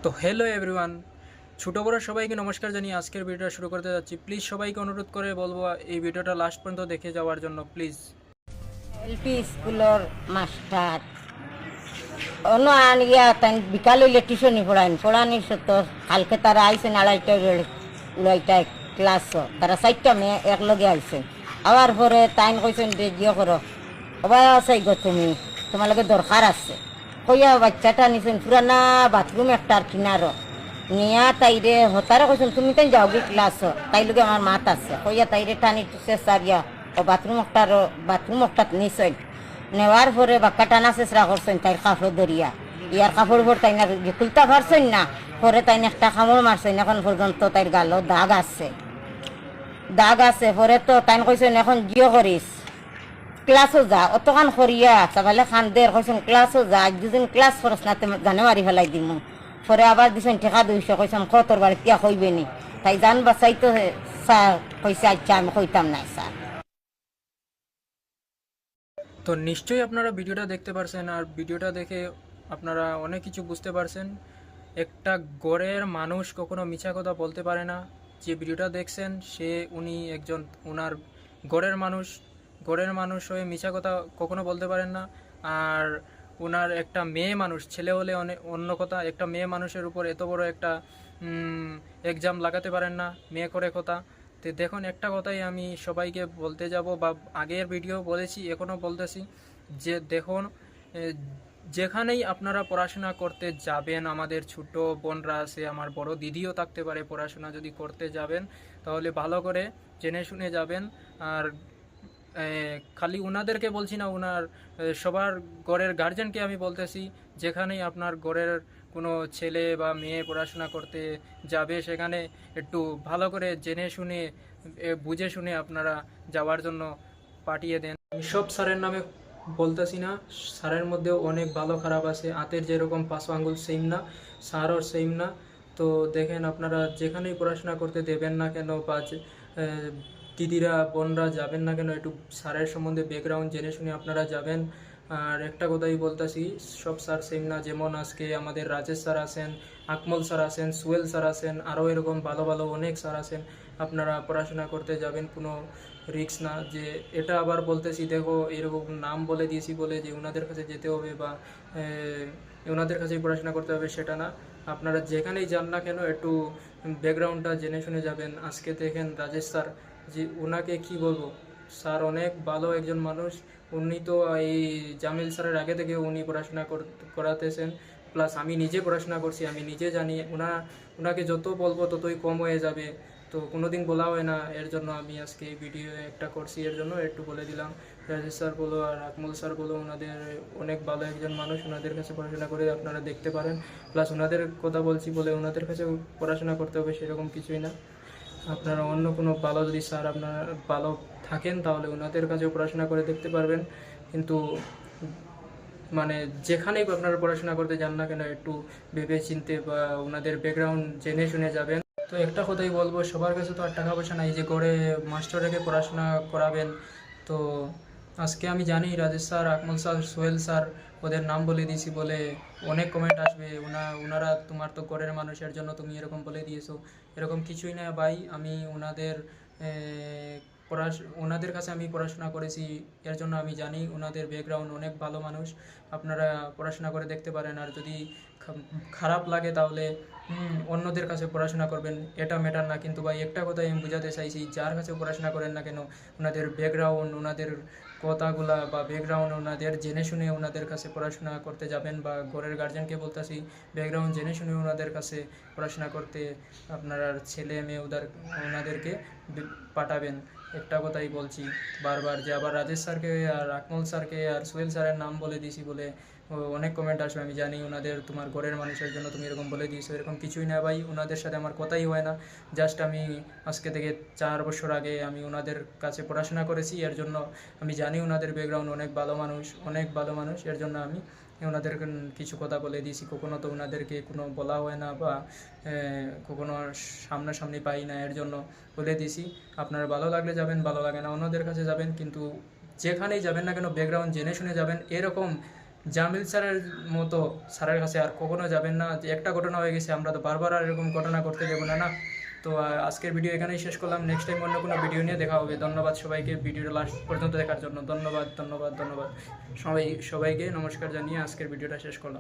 তো hello everyone, ছোটো বড়ো সবাইকে নমস্কার জানিয়ে আজকের ভিডিওটা শুরু করতে যাচ্ছি। প্লিজ সবাইকে অনুরোধ করে বলবো এই ভিডিওটা লাস্ট পর্যন্ত দেখে যাওয়ার জন্য প্লিজ। এলপি স্কুলের মাস্টার অন্য আনিয়া তাই বিকাল হইলে টিউশনি পড়ানি তো কালকে তারা আইসেন আড়াইটায় ক্লাস তারা 4টা মেয়ে একলগে আইসেন। আবার পরে তাইন কইছেন যে জিও করো অবাই আছে গো তোমার লগে দরকার আছে কইয়া বাচ্চাটা নিছেন পুরানা বাথরুম একটার কিনারো নিয়া তাইরে হতারে কইছেন তুমি তাই যাও গি ক্লাস তাই লগে আমার মাত আছে কইয়া তাইরে টানি টুসে সারিয়া ও বাথরুম একটা নিছেন। নেওয়ার পরে বাক্কা টানা চেষ্টা করছেন তাই কাপড় ধরিয়া ইয়ার কাপড় ভর তাই না খুলতে পারছেন না। পরে তাই একটা কামড় মারছেন, এখন পর্যন্ত তাই গালো দাগ আছে। পরে তো তাই কইছেন এখন জিও করিস ক্লাসও যা অতখান করিয়া সবালে খানদের কইছেন ক্লাসও যা দুদিন ক্লাস করস না জানে মারি ফেলাই দিমু। পরে আবার দিছেন ঠেকা 200 কইছেন কতর বাড়ি তিয়া কইবে নি তাই জান বাসাই তো স্যার কইছে আচ্ছা আমি কইতাম না স্যার। তো নিশ্চয়ই আপনারা ভিডিওটা দেখতে পারছেন, আর ভিডিওটা দেখে আপনারা অনেক কিছু বুঝতে পারছেন। একটা গড়ের মানুষ কখনো মিছা কথা বলতে পারে না। যে ভিডিওটা দেখছেন উনি একজন ওনার গড়ের মানুষ হয়ে মিছা কথা কখনো বলতে পারেন না। আর ওনার একটা মেয়ে মানুষ, ছেলে হলে অনেক অন্য কথা, একটা মেয়ে মানুষের উপর এত বড় একটা এক্সাম লাগাতে পারেন না, মেয়ে করে কথা। তো দেখুন, একটা কথাই আমি সবাইকে বলতে যাব, বা আগের ভিডিও বলেছি এখনও বলতেছি, যে দেখুন, যেখানেই আপনারা পড়াশোনা করতে যাবেন, আমাদের ছোট বোনরা আছে, আমার বড় দিদিও থাকতে পারে, পড়াশোনা যদি করতে যাবেন তাহলে ভালো করে জেনে শুনে যাবেন। আর খালি ওনাদেরকে বলছি না, ওনার সবার ঘরের গার্জেনকে আমি বলতেছি, যেখানেই আপনার ঘরের কোনো ছেলে বা মেয়ে পড়াশোনা করতে যাবে সেখানে একটু ভালো করে জেনে শুনে বুঝে শুনে আপনারা যাওয়ার জন্য পাঠিয়ে দেন। আমি সব স্যারের নামে বলতেছি না, স্যারের মধ্যেও অনেক ভালো খারাপ আছে। হাতের যেরকম 5 আঙ্গুল সেম না, স্যারও সেম না। তো দেখেন, আপনারা যেখানেই পড়াশোনা করতে দেবেন না কেন, বা দিদিরা বোনরা যাবেন না কেন, একটু স্যারের সম্বন্ধে ব্যাকগ্রাউন্ড জেনে শুনে আপনারা যাবেন। আর একটা কথাই বলতেছি, সব স্যার সেম না। যেমন আজকে আমাদের রাজেশ স্যার আছেন, আকমল স্যার আছেন, সুয়েল স্যার আছেন, আরও এরকম ভালো ভালো অনেক স্যার আছেন। আপনারা পড়াশোনা করতে যাবেন, কোনো রিস্ক না। যে এটা আবার বলতেছি, দেখো এরকম নাম বলে দিয়েছি বলে যে ওনাদের কাছে যেতে হবে বা ওনাদের কাছেই পড়াশোনা করতে হবে, সেটা না। আপনারা যেখানেই যান না কেন একটু ব্যাকগ্রাউন্ডটা জেনে শুনে যাবেন। আজকে দেখেন রাজেশ স্যার, যে ওনাকে কি বলবো, স্যার অনেক ভালো একজন মানুষ। উনি তো এই জামিল স্যারের আগে থেকে উনি পড়াশোনা করাতেছেন, প্লাস আমি নিজে পড়াশোনা করছি, আমি নিজে জানি। ওনাকে যত বলবো ততই কম হয়ে যাবে, তো কোনোদিন বলা হয় না। এর জন্য আমি আজকে ভিডিও একটা করছি, এর জন্য একটু বলে দিলাম। রাজেশ স্যার বলো আর আকমল স্যার বলো, ওনাদের অনেক ভালো একজন মানুষ, ওনাদের কাছে পড়াশোনা করে আপনারা দেখতে পারেন। প্লাস ওনাদের কথা বলছি বলে ওনাদের কাছে পড়াশোনা করতে হবে সেরকম কিছুই না। আপনারা অন্য কোনো ভালো যদি স্যার আপনারা ভালো থাকেন তাহলে ওনাদের কাছেও পড়াশোনা করে দেখতে পারবেন। কিন্তু মানে যেখানেই আপনারা পড়াশোনা করতে যান না কেন একটু ভেবে চিনতে বা ওনাদের ব্যাকগ্রাউন্ড জেনে শুনে যাবেন। তো একটা কথাই বলবো, সবার কাছে তো আর টাকা পয়সা নাই যে করে মাস্টার রেখে পড়াশোনা করাবেন। তো আজকে আমি জানি Rajesh sir, Akmal sir, Sohel sir, ওদের নাম বলে দিয়েছি বলে অনেক কমেন্ট আসবে, ওনারা তোমার তো ঘরের মানুষের জন্য তুমি এরকম বলে দিয়েছো। এরকম কিছুই না ভাই, আমি ওনাদের কাছে আমি পড়াশোনা করেছি, এর জন্য আমি জানি ওনাদের ব্যাকগ্রাউন্ড অনেক ভালো মানুষ। আপনারা পড়াশোনা করে দেখতে পারেন। আর যদি খারাপ লাগে তাহলে অন্যদের কাছে পড়াশোনা করবেন, এটা ম্যাটার না। কিন্তু ভাই একটা কথাই আমি বোঝাতে চাইছি, যার কাছে পড়াশোনা করেন না কেন, ওনাদের ব্যাকগ্রাউন্ড, ওনাদের কথাগুলা বা ব্যাকগ্রাউন্ড ওনাদের জেনে শুনে ওনাদের কাছে পড়াশোনা করতে যাবেন। বা ঘরের গার্জেনকে বলতেছি, ব্যাকগ্রাউন্ড জেনে শুনে ওনাদের কাছে পড়াশোনা করতে আপনারা ছেলে মেয়ে ওনাদেরকে পাঠাবেন। একটা কথাই বলছি বারবার, যে আবার রাজেশ স্যারকে আর আকমল স্যারকে আর সোহেল স্যারের নাম বলে দিয়েছি বলে অনেক কমেন্ট আসবে। আমি জানি ওনাদের তোমার ঘরের মানুষের জন্য তুমি এরকম বলে দিয়েছো, এরকম কিছুই না ভাই। ওনাদের সাথে আমার কথাই হয় না। জাস্ট আমি আজকে থেকে 4 বছর আগে আমি ওনাদের কাছে পড়াশোনা করেছি, এর জন্য আমি জানি ওনাদের ব্যাকগ্রাউন্ড অনেক ভালো মানুষ, অনেক ভালো মানুষ। এর জন্য আমি ওনাদের কিছু কথা বলে দিয়েছি। কখনো তো ওনাদেরকে কোনো বলা হয় না বা কখনো সামনাসামনি পাই না, এর জন্য বলে দিয়েছি। আপনার ভালো লাগলে যাবেন, ভালো লাগে না অন্যদের কাছে যাবেন, কিন্তু যেখানেই যাবেন না কেন ব্যাকগ্রাউন্ড জেনে শুনে যাবেন। এরকম জামিল স্যারের মতো স্যারের কাছে আর কখনো যাবেন না। যে একটা ঘটনা হয়ে গেছে, আমরা তো বারবার আর এরকম ঘটনা করতে দেবো না। তো আজকের ভিডিও এখানেই শেষ করলাম। নেক্সট টাইম অন্য কোনো ভিডিও নিয়ে দেখা হবে। ধন্যবাদ সবাইকে ভিডিওটা লাস্ট পর্যন্ত দেখার জন্য। ধন্যবাদ। সবাইকে নমস্কার জানিয়ে আজকের ভিডিওটা শেষ করলাম।